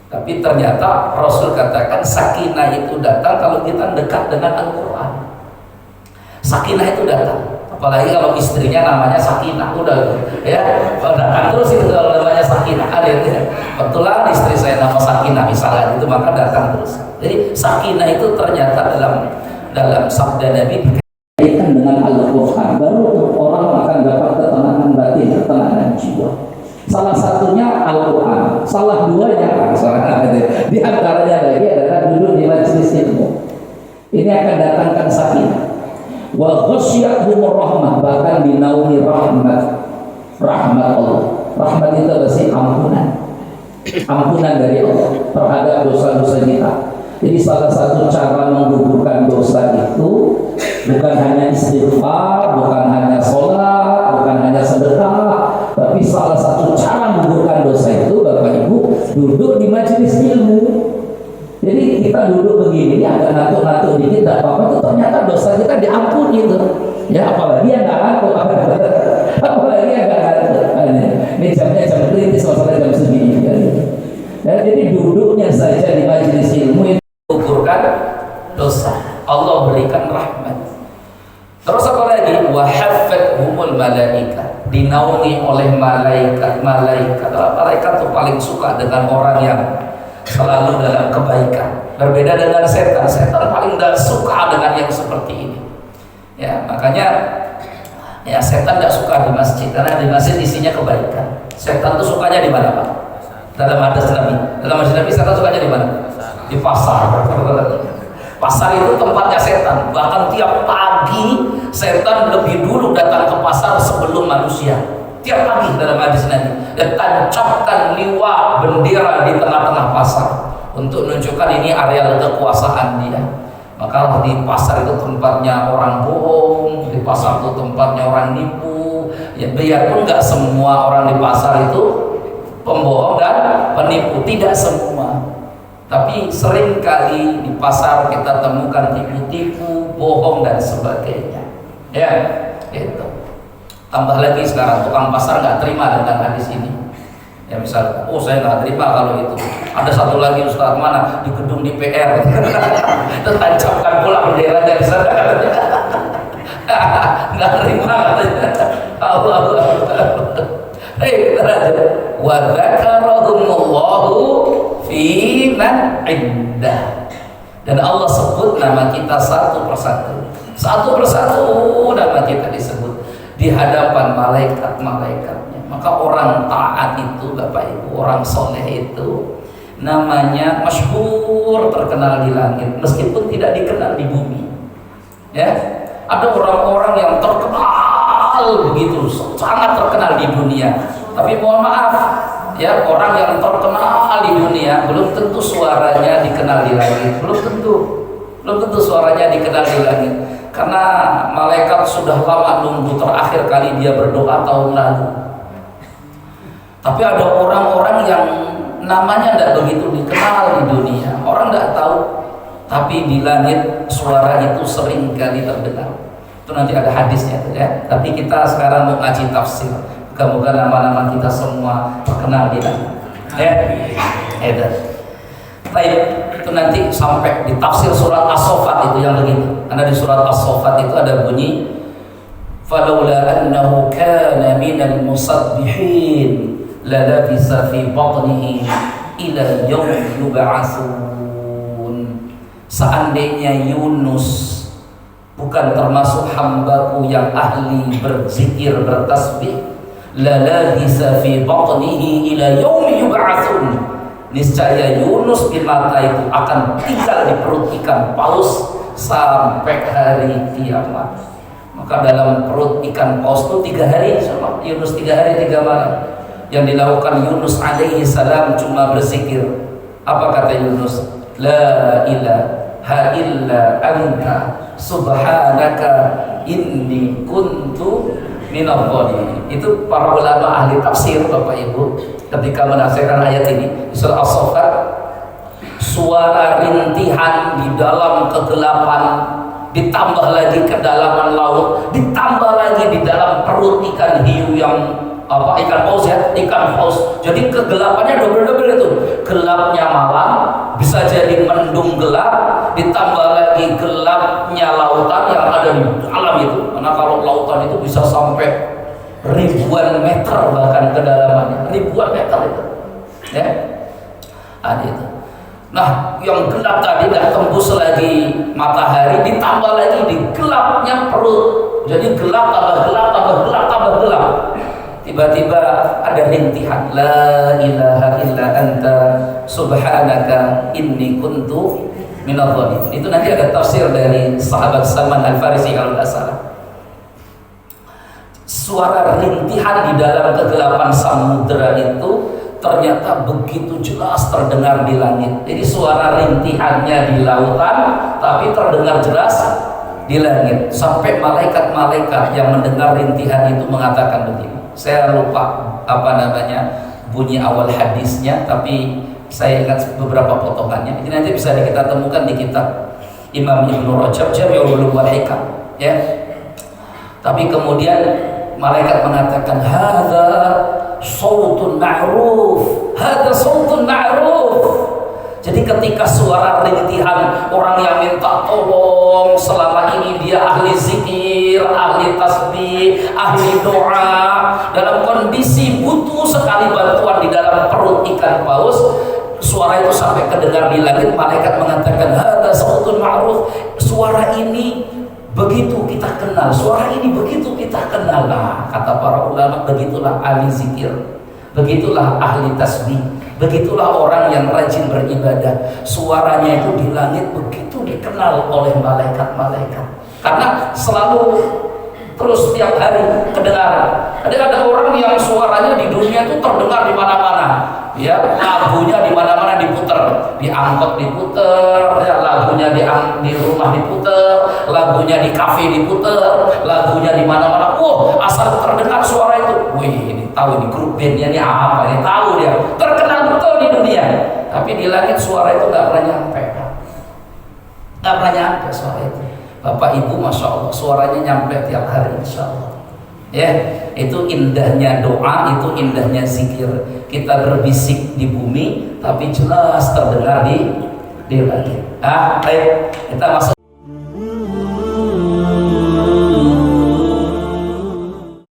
Tapi ternyata Rasul katakan sakinah itu datang kalau kita dekat dengan Al-Quran. Sakinah itu datang, apalagi kalau istrinya namanya Sakinah, udah ya datang terus itu kalau namanya Sakinah. Ada ya, kebetulan istri saya nama Sakinah misalnya, itu maka datang terus. Jadi Sakinah itu ternyata dalam sabda Nabi berkaitan dengan Al-Quran, baru orang akan dapat ketenangan batin, ketenangan jiwa. Salah satunya Al-Quran, salah duanya di antaranya lagi adalah duduk di majelis ilmu. Ini akan datangkan sakinah. Wa ghasyiyatuhumur rahmah, bahkan dinaungi rahmat Allah. Rahmat itu berarti ampunan dari Allah terhadap dosa-dosa kita. Jadi salah satu cara menggugurkan dosa itu bukan hanya istighfar, bukan hanya sholat, bukan hanya sedekah, tapi salah satu cara menggugurkan dosa itu Bapak Ibu duduk di majelis ilmu. Jadi kita duduk begini, agak ngantuk-ngantuk dikit, tidak apa-apa, itu ternyata dosa kita diampuni itu. Ya apalagi yang nggak ngantuk, apalagi yang nggak ngantuk. Ini jamnya jam kritis, masalah jam segini. Ya, jadi duduknya saja di majelis ilmu itu menggugurkan dosa. Allah berikan rahmat. Terus apa lagi? Wa haffathumul malaika, dinaungi oleh malaikat. Malaikat itu paling suka dengan orang yang selalu dalam kebaikan. Berbeda dengan setan. Setan paling tidak suka dengan yang seperti ini. Ya, makanya ya setan tidak suka di masjid karena di masjid isinya kebaikan. Setan itu sukanya di mana, Pak? Dalam hadis Nabi. Dalam hadis Nabi setan sukanya di mana? Di pasar. Pasar itu tempatnya setan. Bahkan tiap pagi setan lebih dulu datang ke pasar sebelum manusia. Tiap pagi dalam hadis Nabi, dan tancapkan liwa bendera di tengah-tengah pasar untuk menunjukkan ini area kekuasaan dia. Maka di pasar itu tempatnya orang bohong, di pasar itu tempatnya orang nipu. Ya biarpun nggak semua orang di pasar itu pembohong dan penipu, tidak semua. Tapi sering kali di pasar kita temukan tipu-tipu, bohong dan sebagainya. Ya, itu. Tambah lagi sekarang tukang pasar nggak terima dengan hadis ini. Ya misal, oh saya nggak terima kalau itu. Ada satu lagi Ustaz mana di gedung DPR, tancapkan pula bendera dari sana. Nggak terima katanya. Allah. Kita aja. Wa dzakarahumullahu fi man indah. Dan Allah sebut nama kita satu persatu. Satu persatu nama kita disebut di hadapan malaikat-malaikatnya. Maka orang taat itu Bapak Ibu, orang soleh itu namanya masyhur, terkenal di langit meskipun tidak dikenal di bumi. Ya, ada orang-orang yang terkenal begitu, sangat terkenal di dunia. Tapi mohon maaf, ya orang yang terkenal di dunia belum tentu suaranya dikenal di langit, belum tentu suaranya dikenal di langit. Karena malaikat sudah lama nunggu terakhir kali dia berdoa tahun lalu. Tapi ada orang-orang yang namanya tidak begitu dikenal di dunia, orang tidak tahu. Tapi di langit suara itu sering kali terdengar. Itu nanti ada hadisnya tuh ya. Tapi kita sekarang mau ngaji tafsir. Moga-moga nama-nama kita semua terkenal di langit. Ya, itu. Baik, itu nanti sampai di tafsir surat As-Saffat itu yang begitu. Karena di surat As-Saffat itu ada bunyi falaula annahu kana minal musabbihin la labisa fi batnihi ila yaumi yub'atsun. Seandainya Yunus bukan termasuk hambaku yang ahli berzikir bertasbih, la labisa fi batnihi ila yaumi yub'atsun, niscaya Yunus bin Matta itu akan tinggal di perut ikan paus sampai hari kiamat. Maka dalam perut ikan paus itu 3 hari sama Yunus, 3 hari 3 malam. Yang dilakukan Yunus alaihi salam cuma berzikir. Apa kata Yunus? La ilaha illa anta subhanaka inni kuntu minadh dhalimin. Itu para ulama ahli tafsir Bapak Ibu ketika menafsirkan ayat ini di surah As-Saffat, suara rintihan di dalam kegelapan, ditambah lagi kedalaman laut, ditambah lagi di dalam perut ikan hiu yang ikan paus ya, ikan paus. Jadi kegelapannya double-double itu. Gelapnya malam, bisa jadi mendung gelap, ditambah lagi gelapnya lautan yang ada di alam itu. Karena kalau lautan itu bisa sampai ribuan meter bahkan kedalamannya, ribuan meter itu. Ya, ada itu. Nah, yang gelap tadi nggak tembus lagi matahari, ditambah lagi di gelapnya perut. Jadi gelap tambah gelap tambah gelap tambah gelap. Tiba-tiba ada rintihan, la ilaha illa anta subhanaka inni kuntu minadh dhalimin. Itu nanti ada tafsir dari sahabat Salman Al-Farisi kalau tidak salah. Suara rintihan di dalam kegelapan samudera itu ternyata begitu jelas terdengar di langit. Jadi suara rintihannya di lautan, tapi terdengar jelas di langit. Sampai malaikat-malaikat yang mendengar rintihan itu mengatakan begini. Saya lupa bunyi awal hadisnya, tapi saya ingat beberapa potongannya. Ini nanti bisa kita temukan di kitab Imam Ibnu Rajab Jami'ul Ulum wal Hikam. Ya. Tapi kemudian malaikat mengatakan, hadza sautun ma'ruf, hadza sautun ma'ruf. Jadi ketika suara rintihan orang yang minta tolong, selama ini dia ahli zikir, ahli tasbih, ahli doa, dalam kondisi butuh sekali bantuan di dalam perut ikan paus, suara itu sampai kedengar di langit. Malaikat mengatakan, hadza sautun ma'ruf. Suara ini begitu kita kenal, suara ini begitu kita kenal. Nah, kata para ulama, begitulah ahli zikir, begitulah ahli tasbih, begitulah orang yang rajin beribadah. Suaranya itu di langit begitu dikenal oleh malaikat-malaikat, karena selalu terus setiap hari kedengaran. Ada orang yang suaranya di dunia itu terdengar di mana-mana. Ya, lagunya di mana-mana diputer, di angkot diputer, ya, lagunya di rumah diputer, lagunya di kafe diputer, lagunya di mana-mana. Asal terdengar suara itu, wih, ini tahu di grup bandnya ini apa, ini tahu dia, terkenal betul di dunia. Tapi di langit suara itu nggak pernah nyampe, nggak pernah nyampe suara itu. Bapak Ibu, masya Allah, suaranya nyampe tiap hari, insya Allah. Ya, itu indahnya doa, itu indahnya zikir. Kita berbisik di bumi, tapi jelas terdengar di langit. Baik, kita masuk.